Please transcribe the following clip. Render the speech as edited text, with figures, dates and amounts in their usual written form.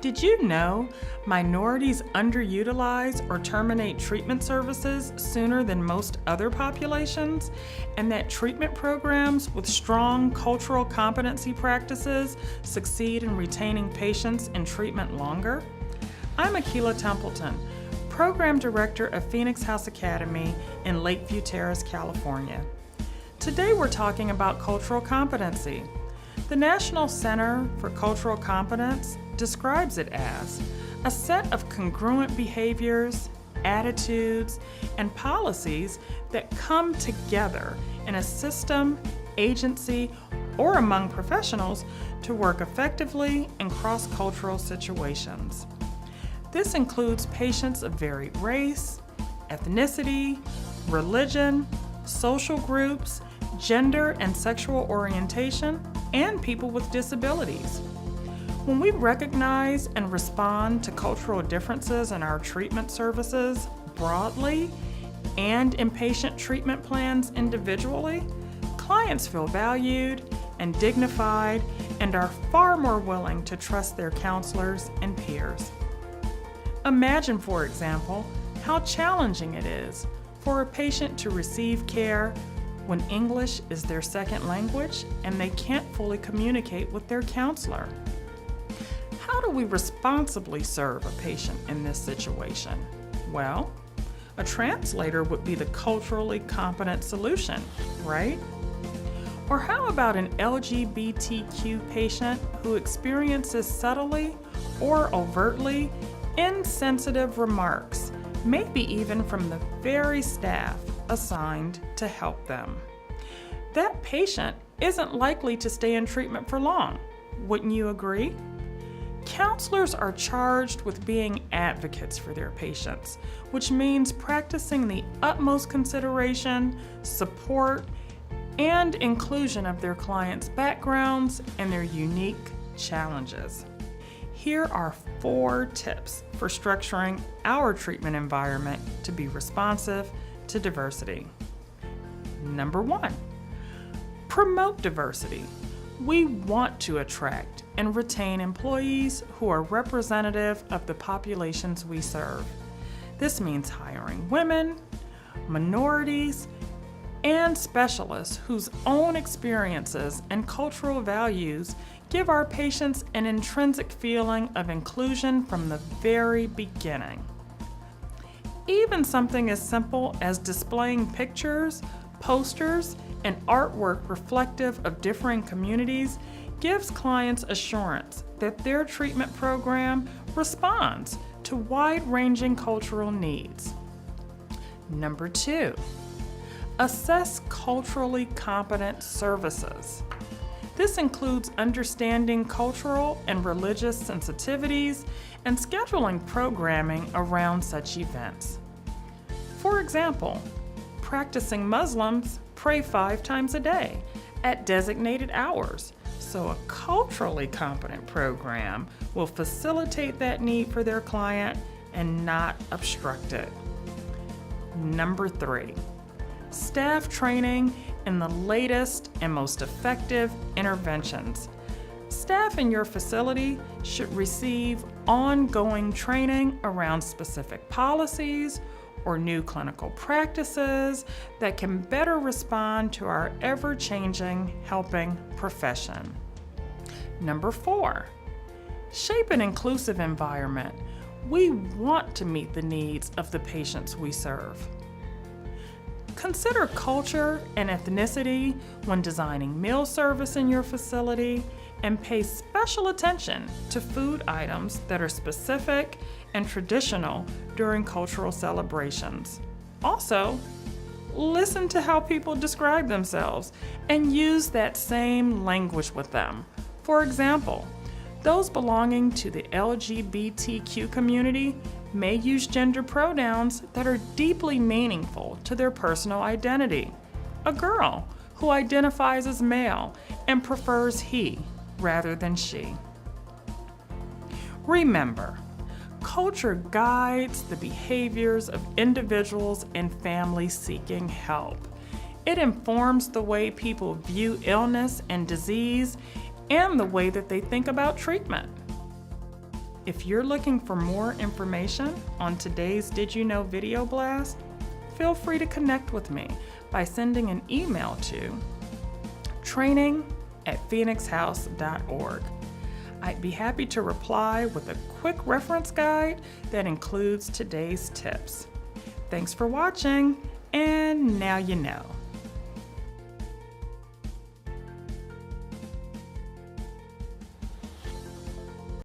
Did you know minorities underutilize or terminate treatment services sooner than most other populations, and that treatment programs with strong cultural competency practices succeed in retaining patients in treatment longer? I'm Akilah Templeton, Program Director of Phoenix House Academy in Lakeview Terrace, California. Today we're talking about cultural competency. The National Center for Cultural Competence describes it as a set of congruent behaviors, attitudes, and policies that come together in a system, agency, or among professionals to work effectively in cross-cultural situations. This includes patients of varied race, ethnicity, religion, social groups, gender and sexual orientation, and people with disabilities. When we recognize and respond to cultural differences in our treatment services broadly and in patient treatment plans individually, clients feel valued and dignified and are far more willing to trust their counselors and peers. Imagine, for example, how challenging it is for a patient to receive care when English is their second language and they can't fully communicate with their counselor. How do we responsibly serve a patient in this situation? Well, a translator would be the culturally competent solution, right? Or how about an LGBTQ patient who experiences subtly or overtly insensitive remarks, maybe even from the very staff assigned to help them? That patient isn't likely to stay in treatment for long. Wouldn't you agree? Counselors are charged with being advocates for their patients, which means practicing the utmost consideration, support, and inclusion of their clients' backgrounds and their unique challenges. Here are 4 tips for structuring our treatment environment to be responsive to diversity. Number 1, promote diversity. We want to attract and retain employees who are representative of the populations we serve. This means hiring women, minorities, and specialists whose own experiences and cultural values give our patients an intrinsic feeling of inclusion from the very beginning. Even something as simple as displaying pictures, posters, and artwork reflective of differing communities gives clients assurance that their treatment program responds to wide-ranging cultural needs. Number 2, assess culturally competent services. This includes understanding cultural and religious sensitivities and scheduling programming around such events. For example, practicing Muslims pray 5 times a day at designated hours, so a culturally competent program will facilitate that need for their client and not obstruct it. Number 3, staff training in the latest and most effective interventions. Staff in your facility should receive ongoing training around specific policies or new clinical practices that can better respond to our ever-changing helping profession. Number 4, shape an inclusive environment. We want to meet the needs of the patients we serve. Consider culture and ethnicity when designing meal service in your facility, and pay special attention to food items that are specific and traditional during cultural celebrations. Also, listen to how people describe themselves and use that same language with them. For example, those belonging to the LGBTQ community may use gender pronouns that are deeply meaningful to their personal identity. A girl who identifies as male and prefers he rather than she. Remember, culture guides the behaviors of individuals and families seeking help. It informs the way people view illness and disease and the way that they think about treatment. If you're looking for more information on today's Did You Know video blast, feel free to connect with me by sending an email to training@phoenixhouse.org. I'd be happy to reply with a quick reference guide that includes today's tips. Thanks for watching, and now you know.